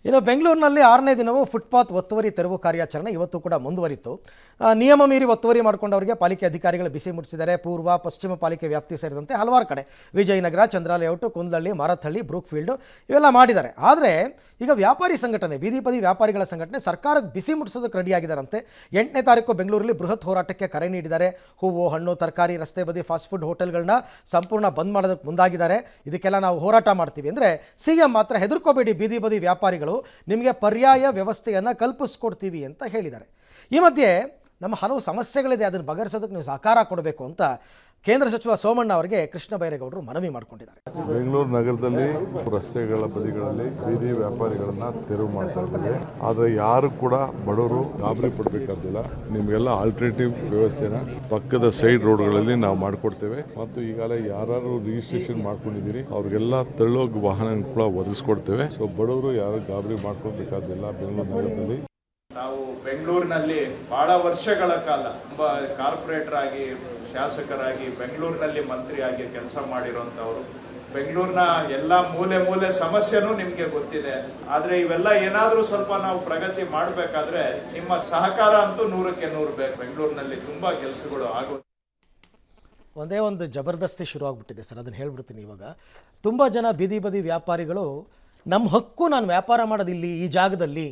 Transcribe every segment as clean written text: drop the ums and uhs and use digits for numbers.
ಇನ್ನು ಬೆಂಗಳೂರಿನಲ್ಲಿ 6ನೇ ದಿನವೂ ಫುಟ್ಪಾತ್ ಒತ್ತುವರಿ ತೆರವು ಕಾರ್ಯಾಚರಣೆ ಇವತ್ತು ಕೂಡ ಮುಂದುವರಿತು. ನಿಯಮ ಮೀರಿ ಒತ್ತುವರಿ ಮಾಡಿಕೊಂಡವರಿಗೆ ಪಾಲಿಕೆ ಅಧಿಕಾರಿಗಳು ಬಿಸಿ ಮುಟ್ಟಿಸಿದ್ದಾರೆ. ಪೂರ್ವ ಪಶ್ಚಿಮ ಪಾಲಿಕೆ ವ್ಯಾಪ್ತಿ ಸೇರಿದಂತೆ ಹಲವಾರು ಕಡೆ ವಿಜಯನಗರ, ಚಂದ್ರಾಲೇಔಟ್, ಕುಂದಳ್ಳಿ, ಮಾರತ್ಹಳ್ಳಿ, ಬ್ರೂಕ್ಫೀಲ್ಡ್ ಇವೆಲ್ಲ ಮಾಡಿದ್ದಾರೆ. ಆದರೆ ಈಗ ವ್ಯಾಪಾರಿ ಸಂಘಟನೆ, ಬೀದಿ ಬದಿ ವ್ಯಾಪಾರಿಗಳ ಸಂಘಟನೆ ಸರ್ಕಾರಕ್ಕೆ ಬಿಸಿ ಮುಟ್ಟಿಸೋದಕ್ಕೆ ರೆಡಿಯಾಗಿದ್ದಾರಂತೆ. 8ನೇ ತಾರೀಕು ಬೆಂಗಳೂರಲ್ಲಿ ಬೃಹತ್ ಹೋರಾಟಕ್ಕೆ ಕರೆ ನೀಡಿದ್ದಾರೆ. ಹೂವು, ಹಣ್ಣು, ತರಕಾರಿ, ರಸ್ತೆ ಬದಿ ಫಾಸ್ಟ್ ಫುಡ್ ಹೋಟೆಲ್ಗಳನ್ನ ಸಂಪೂರ್ಣ ಬಂದ್ ಮಾಡೋದಕ್ಕೆ ಮುಂದಾಗಿದ್ದಾರೆ. ಇದಕ್ಕೆಲ್ಲ ನಾವು ಹೋರಾಟ ಮಾಡ್ತೀವಿ ಅಂದರೆ ಸಿಎಂ ಮಾತ್ರ ಹೆದರ್ಕೋಬೇಡಿ, ಬೀದಿ ಬದಿ ವ್ಯಾಪಾರಿಗಳು ನಿಮಗೆ ಪರ್ಯಾಯ ವ್ಯವಸ್ಥೆಯನ್ನು ಕಲ್ಪಿಸ್ಕೊಡ್ತೀವಿ ಅಂತ ಹೇಳಿದ್ದಾರೆ. ಈ ಮಧ್ಯೆ ನಮ್ಮ ಹಲವು ಸಮಸ್ಯೆಗಳಿದೆ, ಅದನ್ನು ಬಗೆಹರಿಸೋದಕ್ಕೆ ನೀವು ಸಹಕಾರ ಕೊಡಬೇಕು ಅಂತ ಕೇಂದ್ರ ಸಚಿವ ಸೋಮಣ್ಣ ಅವರಿಗೆ ಕೃಷ್ಣ ಬೈರೇಗೌಡರು ಮನವಿ ಮಾಡಿಕೊಂಡಿದ್ದಾರೆ. ಬೆಂಗಳೂರು ನಗರದಲ್ಲಿ ರಸ್ತೆಗಳ ಬದಿಗಳಲ್ಲಿ ಬೀದಿ ವ್ಯಾಪಾರಿಗಳನ್ನ ತೆರವು ಮಾಡ್ತಾ ಇದ್ದೇವೆ. ಆದರೆ ಯಾರು ಕೂಡ ಬಡವರು ಗಾಬರಿ ಪಡಬೇಕಾದಿಲ್ಲ. ನಿಮಗೆಲ್ಲ ಆಲ್ಟರ್ನೇಟಿವ್ ವ್ಯವಸ್ಥೆನ ಪಕ್ಕದ ಸೈಡ್ ರೋಡ್ಗಳಲ್ಲಿ ನಾವು ಮಾಡಿಕೊಡ್ತೇವೆ. ಮತ್ತು ಈಗಾಗಲೇ ಯಾರು ರಿಜಿಸ್ಟ್ರೇಷನ್ ಮಾಡ್ಕೊಂಡಿದ್ದೀರಿ ಅವ್ರಿಗೆಲ್ಲ ತೆರಳೋಗಿ ವಾಹನ ಕೂಡ ಒದಗಿಸ್ಕೊಡ್ತೇವೆ. ಸೊ ಬಡವರು ಯಾರು ಗಾಬರಿ ಮಾಡ್ಕೊಳ್ಬೇಕಾದಿಲ್ಲ. ಬೆಂಗಳೂರು ನಗರದಲ್ಲಿ ನಾವು ಬೆಂಗಳೂರಿನಲ್ಲಿ ಬಹಳ ವರ್ಷಗಳ ಕಾಲ ತುಂಬಾ ಕಾರ್ಪೊರೇಟರ್ ಆಗಿ, ಶಾಸಕರಾಗಿ, ಬೆಂಗಳೂರಿನಲ್ಲಿ ಮಂತ್ರಿಯಾಗಿ ಕೆಲಸ ಮಾಡಿರುವಂತವರು. ಬೆಂಗಳೂರಿನ ಎಲ್ಲ ಮೂಲೆ ಸಮಸ್ಯೆನೂ ನಿಮ್ಗೆ ಗೊತ್ತಿದೆ. ಆದ್ರೆ ಇವೆಲ್ಲ ಏನಾದ್ರೂ ಸ್ವಲ್ಪ ನಾವು ಪ್ರಗತಿ ಮಾಡಬೇಕಾದ್ರೆ ನಿಮ್ಮ ಸಹಕಾರ ಅಂತೂ 100ಕ್ಕೆ 100 ಬೇಕು. ಬೆಂಗಳೂರಿನಲ್ಲಿ ತುಂಬಾ ಕೆಲಸಗಳು ಆಗೋದು. ಒಂದೇ ಒಂದು ಜಬರ್ದಸ್ತಿ ಶುರು ಆಗ್ಬಿಟ್ಟಿದೆ ಸರ್, ಅದನ್ನು ಹೇಳ್ಬಿಡ್ತೀನಿ. ಇವಾಗ ತುಂಬ ಜನ ಬೀದಿ ಬದಿ ವ್ಯಾಪಾರಿಗಳು ನಮ್ಮ ಹಕ್ಕು, ನಾನು ವ್ಯಾಪಾರ ಮಾಡೋದಿಲ್ಲಿ ಈ ಜಾಗದಲ್ಲಿ,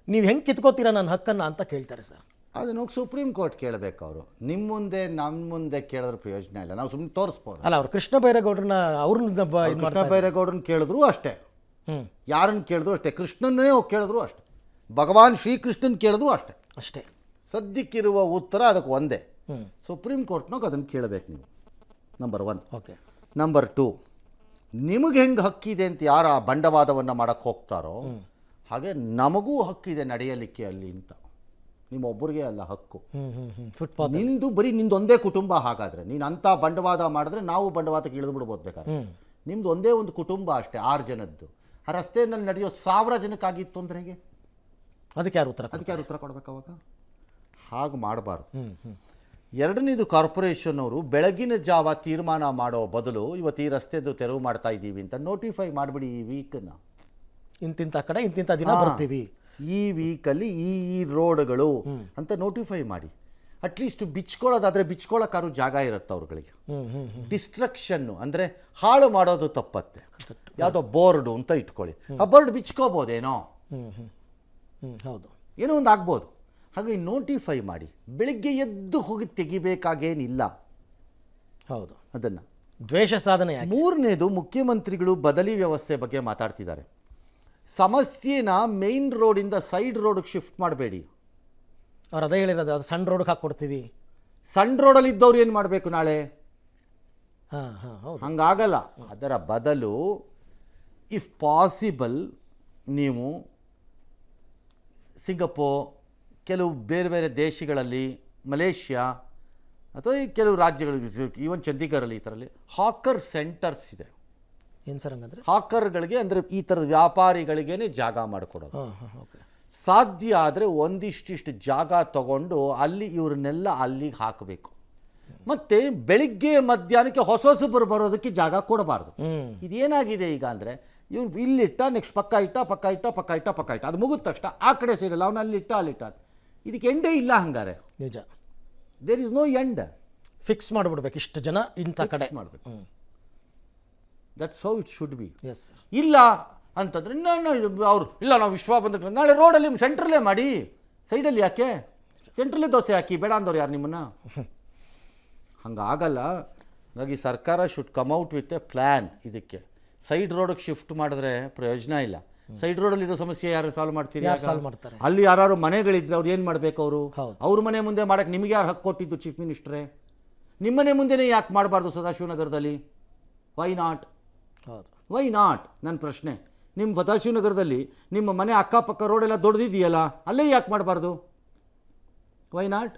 ನೀವು ಹೆಂಗೆ ಕಿತ್ಕೋತೀರಾ ನನ್ನ ಹಕ್ಕನ್ನು ಅಂತ ಕೇಳ್ತಾರೆ ಸರ್. ಅದನ್ನು ಹೋಗಿ ಸುಪ್ರೀಂ ಕೋರ್ಟ್ ಕೇಳಬೇಕು. ಅವರು ನಿಮ್ಮ ಮುಂದೆ ನಮ್ಮ ಮುಂದೆ ಕೇಳಿದ್ರೆ ಪ್ರಯೋಜನ ಇಲ್ಲ. ನಾವು ಸುಮ್ಮನೆ ತೋರಿಸ್ಬೋದು. ಅಲ್ಲ, ಅವರು ಕೃಷ್ಣ ಬೈರೇಗೌಡರನ್ನ ಕೃಷ್ಣ ಬೈರೇಗೌಡರನ್ನ ಕೇಳಿದ್ರು ಅಷ್ಟೇ, ಯಾರನ್ನು ಕೇಳಿದ್ರು ಅಷ್ಟೇ, ಕೃಷ್ಣನ್ನೇ ಹೋಗಿ ಕೇಳಿದ್ರು ಅಷ್ಟೇ, ಭಗವಾನ್ ಶ್ರೀಕೃಷ್ಣನ್ ಕೇಳಿದ್ರು ಅಷ್ಟೇ ಅಷ್ಟೇ. ಸದ್ಯಕ್ಕಿರುವ ಉತ್ತರ ಅದಕ್ಕೆ ಒಂದೇ, ಸುಪ್ರೀಂ ಕೋರ್ಟ್ನಾಗ ಅದನ್ನು ಕೇಳಬೇಕು ನೀವು. ನಂಬರ್ 1. ಓಕೆ. ನಂಬರ್ 2, ನಿಮಗೆ ಹೆಂಗೆ ಹಕ್ಕಿದೆ ಅಂತ ಯಾರು ಆ ಬಂಡವಾದವನ್ನು ಮಾಡೋಕ್ಕೆ ಹೋಗ್ತಾರೋ ಹಾಗೆ ನಮಗೂ ಹಕ್ಕಿದೆ ನಡೆಯಲಿಕ್ಕೆ ಅಲ್ಲಿ ಅಂತ. ನಿಮ್ಮೊಬ್ಬರಿಗೆ ಅಲ್ಲ ಹಕ್ಕು. ಫುಟ್ಪಾತ್ ನಿಂದು ಬರೀ ನಿಂದೊಂದೇ ಕುಟುಂಬ. ಹಾಗಾದರೆ ನೀನು ಅಂಥ ಬಂಡವಾದ ಮಾಡಿದ್ರೆ ನಾವು ಬಂಡವಾದಕ್ಕೆ ಇಳಿದು ಬಿಡ್ಬೋದು ಬೇಕಾದ್ರೆ. ನಿಮ್ದು ಒಂದೇ ಒಂದು ಕುಟುಂಬ ಅಷ್ಟೇ, 6 ಜನದ್ದು. ಆ ರಸ್ತೆಯಲ್ಲಿ ನಡೆಯೋ 1000 ಜನಕ್ಕಾಗಿತ್ತು ತೊಂದರೆಗೆ ಅದಕ್ಕೆ ಯಾರು ಉತ್ತರ ಕೊಡಬೇಕು ಅವಾಗ? ಹಾಗೆ ಮಾಡಬಾರ್ದು. ಎರಡನೇದು, ಕಾರ್ಪೊರೇಷನ್ ಅವರು ಬೆಳಗಿನ ಜಾವ ತೀರ್ಮಾನ ಮಾಡೋ ಬದಲು ಇವತ್ತು ಈ ರಸ್ತೆದು ತೆರವು ಮಾಡ್ತಾ ಇದ್ದೀವಿ ಅಂತ ನೋಟಿಫೈ ಮಾಡಿಬಿಡಿ. ಈ ವೀಕನ್ನು ಇಂತಿಂಥ ಕಡೆ ಇಂತಿಂಥ ದಿನ ಬರ್ತೀವಿ, ಈ ವೀಕಲ್ಲಿ ಈ ರೋಡ್ಗಳು ಅಂತ ನೋಟಿಫೈ ಮಾಡಿ. ಅಟ್ಲೀಸ್ಟ್ ಬಿಚ್ಕೊಳ್ಳೋದಾದರೆ ಬಿಚ್ಕೊಳ್ಳೋಕ್ಕಾರು ಜಾಗ ಇರುತ್ತೆ ಅವ್ರುಗಳಿಗೆ. ಡಿಸ್ಟ್ರಕ್ಷನ್ನು ಅಂದರೆ ಹಾಳು ಮಾಡೋದು ತಪ್ಪತ್ತೆ. ಯಾವುದೋ ಬೋರ್ಡು ಅಂತ ಇಟ್ಕೊಳ್ಳಿ, ಆ ಬೋರ್ಡ್ ಬಿಚ್ಕೋಬೋದೇನೋ, ಹೌದು, ಏನೋ ಒಂದು ಆಗ್ಬೋದು. ಹಾಗೆ ನೋಟಿಫೈ ಮಾಡಿ. ಬೆಳಿಗ್ಗೆ ಎದ್ದು ಹೋಗಿ ತೆಗಿಬೇಕಾಗೇನಿಲ್ಲ. ಹೌದು, ಅದನ್ನು ದ್ವೇಷ ಸಾಧನೆ. 3ನೇದು, ಮುಖ್ಯಮಂತ್ರಿಗಳು ಬದಲಿ ವ್ಯವಸ್ಥೆ ಬಗ್ಗೆ ಮಾತಾಡ್ತಿದ್ದಾರೆ. ಸಮಸ್ಯೆನ ಮೇನ್ ರೋಡಿಂದ ಸೈಡ್ ರೋಡ್ಗೆ ಶಿಫ್ಟ್ ಮಾಡಬೇಡಿ. ಅವ್ರು ಅದೇ ಹೇಳಿರೋದು, ಅದು ಸಣ್ಣ ರೋಡ್ಗೆ ಹಾಕ್ಕೊಡ್ತೀವಿ. ಸಣ್ಣ ರೋಡಲ್ಲಿ ಇದ್ದವ್ರು ಏನು ಮಾಡಬೇಕು ನಾಳೆ? ಹೌದು, ಹಂಗಾಗಲ್ಲ. ಅದರ ಬದಲು ಇಫ್ ಪಾಸಿಬಲ್ ನೀವು ಸಿಂಗಪೂರ್, ಕೆಲವು ಬೇರೆ ಬೇರೆ ದೇಶಗಳಲ್ಲಿ, ಮಲೇಷ್ಯಾ ಅಥವಾ ಕೆಲವು ರಾಜ್ಯಗಳು, ಈವನ್ ಚಂಡೀಗಢಲ್ಲಿ ಈ ಥರಲ್ಲಿ ಹಾಕರ್ ಸೆಂಟರ್ಸ್ ಇದೆ. ಏನು ಸರ್ ಹಂಗಂದ್ರೆ? ಹಾಕರ್ಗಳಿಗೆ ಅಂದರೆ ಈ ಥರದ ವ್ಯಾಪಾರಿಗಳಿಗೇನೆ ಜಾಗ ಮಾಡಿಕೊಡೋದು. ಓಕೆ. ಸಾಧ್ಯ ಆದರೆ ಒಂದಿಷ್ಟಿಷ್ಟು ಜಾಗ ತಗೊಂಡು ಅಲ್ಲಿ ಇವ್ರನ್ನೆಲ್ಲ ಅಲ್ಲಿಗೆ ಹಾಕಬೇಕು. ಮತ್ತು ಬೆಳಿಗ್ಗೆ ಮಧ್ಯಾಹ್ನಕ್ಕೆ ಹೊಸೊಬ್ಬರು ಬರೋದಕ್ಕೆ ಜಾಗ ಕೊಡಬಾರ್ದು. ಇದೇನಾಗಿದೆ ಈಗ ಅಂದರೆ, ಇವ್ನು ಇಲ್ಲಿಟ್ಟ, ನೆಕ್ಸ್ಟ್ ಪಕ್ಕ ಇಟ್ಟ, ಅದು ಮುಗಿದ ತಕ್ಷಣ ಆ ಕಡೆ ಸೈಡಲ್ಲ ಅವನು ಅಲ್ಲಿಟ್ಟ. ಇದಕ್ಕೆ ಎಂಡೇ ಇಲ್ಲ. ಹಂಗಾರೆ ನಿಜ, there is no end. Fix ಮಾಡಿಬಿಡ್ಬೇಕು, ಇಷ್ಟು ಜನ ಇಂಥ ಕಡೆ ಮಾಡಬೇಕು. That's how it should be. Yes sir. ಇಲ್ಲ ಅಂತಂದರೆ ಅವರು ಇಲ್ಲ, ನಾವು ವಿಶ್ವ ಬಂದ ನಾಳೆ ರೋಡಲ್ಲಿ ಸೆಂಟ್ರಲ್ಲೇ ಮಾಡಿ, ಸೈಡಲ್ಲಿ ಯಾಕೆ? ಸೆಂಟ್ರಲ್ಲೇ ದೋಸೆ ಹಾಕಿ, ಬೇಡ ಅಂದವ್ರು ಯಾರು ನಿಮ್ಮನ್ನು? ಹಂಗಾಗಲ್ಲ. ಹಾಗಾಗಿ ಸರ್ಕಾರ should come out with A plan. ಇದಕ್ಕೆ ಸೈಡ್ ರೋಡಿಗೆ ಶಿಫ್ಟ್ ಮಾಡಿದ್ರೆ ಪ್ರಯೋಜನ ಇಲ್ಲ. ಸೈಡ್ ರೋಡಲ್ಲಿರೋ ಸಮಸ್ಯೆ ಯಾರು ಸಾಲ್ವ್ ಮಾಡ್ತೀರಿ? ಸಾಲ್ವ್ ಮಾಡ್ತಾರೆ? ಅಲ್ಲಿ ಯಾರು ಮನೆಗಳಿದ್ರೆ ಅವ್ರು ಏನು ಮಾಡಬೇಕು? ಅವ್ರ ಮನೆ ಮುಂದೆ ಮಾಡೋಕ್ಕೆ ನಿಮಗೆ ಯಾರು ಹಕ್ಕು ಕೊಟ್ಟಿದ್ದು? ಚೀಫ್ ಮಿನಿಸ್ಟ್ರೇ, ನಿಮ್ಮ ಮನೆ ಮುಂದೆನೇ ಯಾಕೆ ಮಾಡಬಾರ್ದು ಸದಾಶಿವನಗರದಲ್ಲಿ? Why not? ನನ್ನ ಪ್ರಶ್ನೆ. ನಿಮ್ಮ ಸದಾಶಿವನಗರದಲ್ಲಿ ನಿಮ್ಮ ಮನೆ ಅಕ್ಕಪಕ್ಕ ರೋಡೆಲ್ಲ ದೊಡ್ಡದಿದೆಯಲ್ಲ, ಅಲ್ಲೇ ಯಾಕೆ ಮಾಡಬಾರ್ದು? Why not?